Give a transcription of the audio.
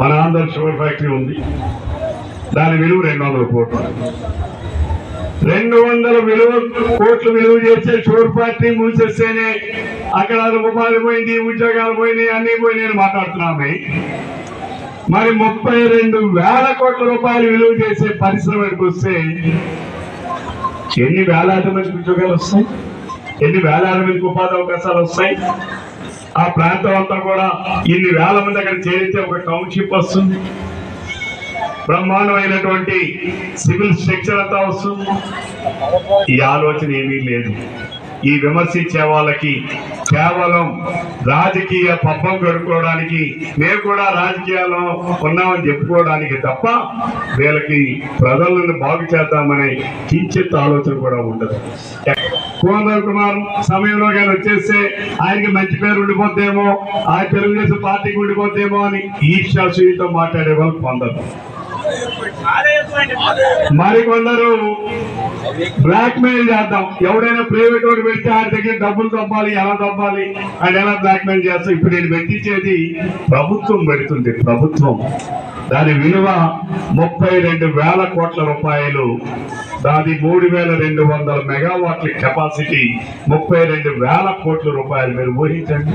మన Andhra sugar factory ఉంది, దాని విలువ 200 కోట్లు. 200 కోట్లు విలువ చేసే షుగర్ ఫ్యాక్టరీ మూసేస్తేనే అక్కడ ఉపాధి పోయింది, ఉద్యోగాలు పోయినాయి, అన్ని పోయినాయి మాట్లాడుతున్నామే. మరి 32,000 కోట్ల రూపాయలు విలువ చేసే పరిశ్రమకు వస్తే ఎన్ని వేలాది మందికి ఉద్యోగాలు వస్తాయి, ఎన్ని వేలాది మందికి ఉపాధి అవకాశాలు వస్తాయి. ఆ ప్రాంతం అంతా కూడా ఇన్ని వేల మంది అక్కడ చేరితే ఒక టౌన్షిప్ వస్తుంది, బ్రహ్మాండమైనటువంటి సివిల్ స్ట్రక్చర్ అంతా వస్తుంది. ఈ ఆలోచన ఏమీ లేదు. ఈ విమర్శించే వాళ్ళకి కేవలం రాజకీయ పబ్బం గడుపుకోవడానికి, మేము కూడా రాజకీయాల్లో ఉన్నామని చెప్పుకోవడానికి తప్ప వీళ్ళకి ప్రజలను బాగు చేద్దామనే కించిత్ ఆలోచన కూడా ఉండదు. కోదండ కుమార్ సమయంలో కానీ వచ్చేస్తే ఆయనకి మంచి పేరు ఉండిపోద్దేమో, ఆ తెలుగుదేశం పార్టీకి ఉండిపోద్దేమో అని ఈర్ష్యాసూయతో మాట్లాడే వాళ్ళు కొందరు. మరికొందరు బ్లాక్ మెయిల్ చేద్దాం, ఎవడైనా ప్రైవేట్ వాడు పెడితే ఆయన దగ్గర డబ్బులు తప్పాలి, ఎలా తప్పాలి అని ఎలా బ్లాక్ మెయిల్ చేస్తాం. ఇప్పుడు నేను పెట్టించేది ప్రభుత్వం పెడుతుంది, ప్రభుత్వం. దాని విలువ 32,000 కోట్ల రూపాయలు. దాని 3,200 మెగావాట్ల కెపాసిటీ, 32,000 కోట్ల రూపాయలు. మీరు ఊహించండి.